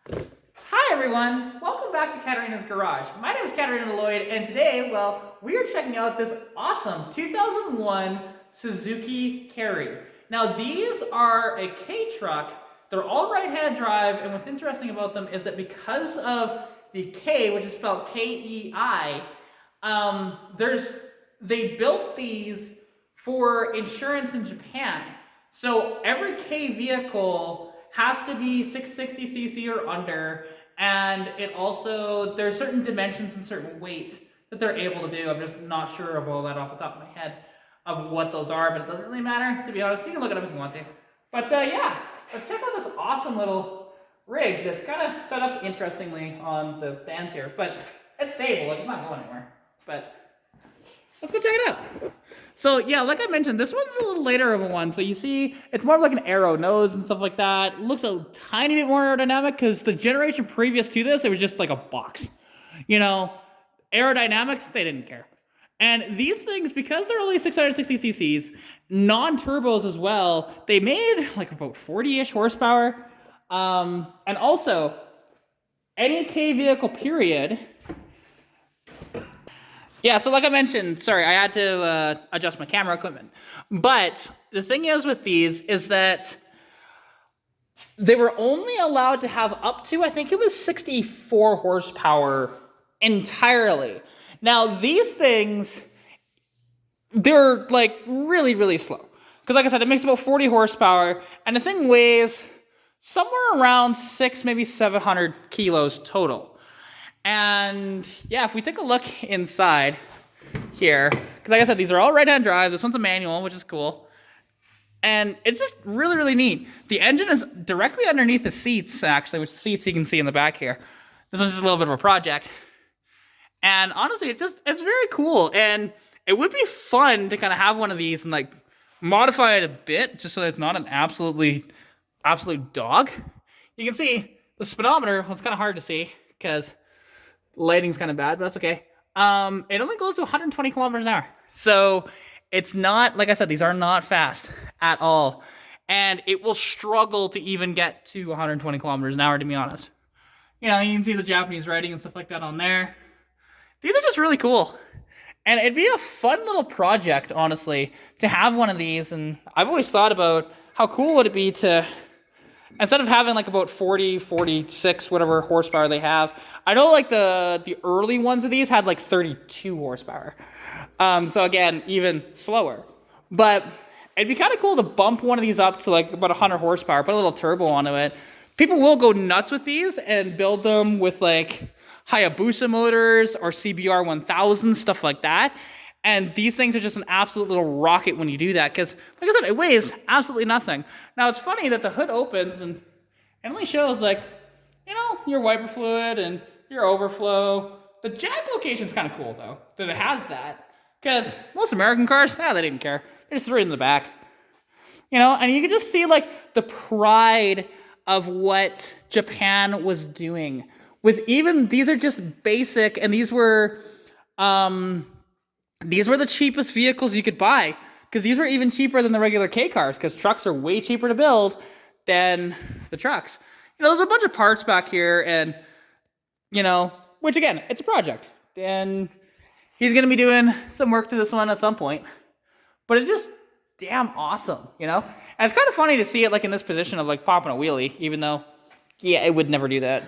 Hi everyone, welcome back to Katarina's Garage. My name is Katarina Lloyd, and today, well, we are checking out this awesome 2001 Suzuki Carry. Now these are a K truck, they're all right-hand drive, and what's interesting about them is that because of the K, which is spelled K-E-I, they built these for insurance in Japan. So every K vehicle has to be 660cc or under, and it also, there's certain dimensions and certain weights that they're able to do. I'm just not sure of all that off the top of my head of what those are, but it doesn't really matter, to be honest. You can look it up if you want to. But yeah, let's check out this awesome little rig that's kind of set up interestingly on the stands here, but it's stable, like it's not going anywhere. But let's go check it out. So yeah, like I mentioned, this one's a little later of a one. So you see, it's more of like an arrow nose and stuff like that. It looks a tiny bit more aerodynamic because the generation previous to this, it was just like a box. You know, aerodynamics, they didn't care. And these things, because they're only 660 cc's, non-turbos as well, they made like about 40-ish horsepower. And also, any K vehicle period. Yeah, so like I mentioned, sorry, I had to adjust my camera equipment. But the thing is with these is that they were only allowed to have up to, I think it was 64 horsepower entirely. Now, these things, they're like really, really slow. Because like I said, it makes about 40 horsepower, and the thing weighs somewhere around 600, maybe 700 kilos total. And yeah, if we take a look inside here, because like I said, these are all right-hand drive. This one's a manual, which is cool. And it's just really, really neat. The engine is directly underneath the seats, actually, which the seats you can see in the back here. This one's just a little bit of a project. And honestly, it's very cool. And it would be fun to kind of have one of these and like modify it a bit, just so that it's not an absolute dog. You can see the speedometer. Well, it's kind of hard to see because lighting's kind of bad, but that's okay. It only goes to 120 kilometers an hour. So it's not, like I said, these are not fast at all. And it will struggle to even get to 120 kilometers an hour, to be honest. You know, you can see the Japanese writing and stuff like that on there. These are just really cool. And it'd be a fun little project, honestly, to have one of these. And I've always thought about how cool would it be to, instead of having like about 40, 46, whatever horsepower they have. I know like the early ones of these had like 32 horsepower. So again, even slower. But it'd be kind of cool to bump one of these up to like about 100 horsepower, put a little turbo onto it. People will go nuts with these and build them with like Hayabusa motors or CBR 1000, stuff like that. And these things are just an absolute little rocket when you do that because, like I said, it weighs absolutely nothing. Now, it's funny that the hood opens and it only shows, like, you know, your wiper fluid and your overflow. The jack location's kind of cool, though, that it has that. Because most American cars, they didn't care. They just threw it in the back. You know, and you can just see, like, the pride of what Japan was doing. With even, these are just basic, and these were the cheapest vehicles you could buy because these were even cheaper than the regular K cars because trucks are way cheaper to build than the trucks. You know, there's a bunch of parts back here and, you know, which again, it's a project. And he's going to be doing some work to this one at some point. But it's just damn awesome, you know? And it's kind of funny to see it like in this position of like popping a wheelie, even though, yeah, it would never do that.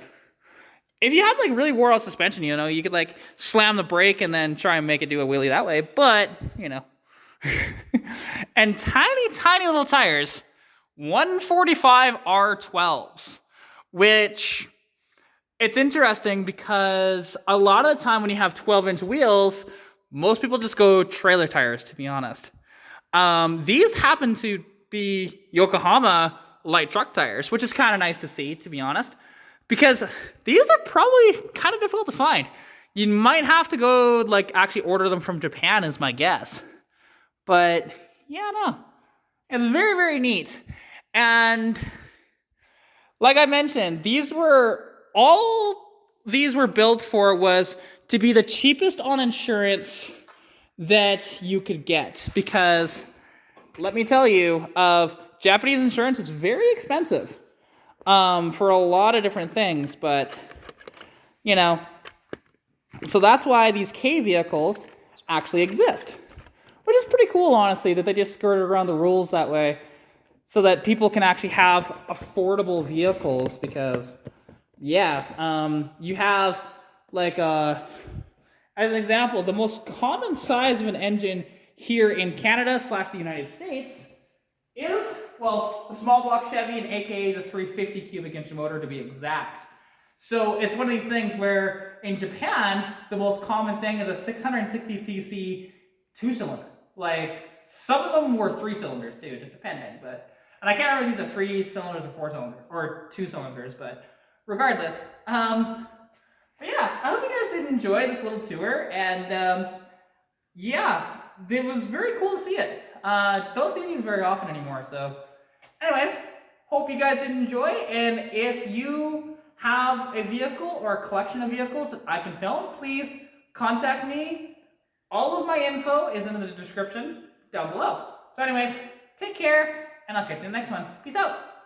If you had like really wore out suspension, you know, you could like slam the brake and then try and make it do a wheelie that way. But, you know, and tiny, tiny little tires, 145 R12s, which it's interesting because a lot of the time when you have 12-inch wheels, most people just go trailer tires, to be honest. These happen to be Yokohama light truck tires, which is kind of nice to see, to be honest. Because these are probably kind of difficult to find. You might have to go, like, actually order them from Japan is my guess. But, yeah, no. It's very, very neat. And, like I mentioned, all these were built for was to be the cheapest on insurance that you could get. Because, let me tell you, Japanese insurance is very expensive. for a lot of different things, but, you know, so that's why these K vehicles actually exist, which is pretty cool, honestly, that they just skirted around the rules that way so that people can actually have affordable vehicles because, yeah, you have, like, as an example, the most common size of an engine here in Canada / the United States is, well, the small block Chevy, and aka the 350 cubic inch motor to be exact. So it's one of these things where in Japan, the most common thing is a 660cc 2-cylinder. Like, some of them were 3 cylinders too, just depending. But, and I can't remember if these are 3 cylinders or 4 cylinders, or 2 cylinders, but regardless. But yeah, I hope you guys did enjoy this little tour, and yeah, it was very cool to see it. Don't see these very often anymore, so anyways, hope you guys did enjoy, and if you have a vehicle or a collection of vehicles that I can film, please contact me. All of my info is in the description down below. So anyways, take care, and I'll catch you in the next one. Peace out.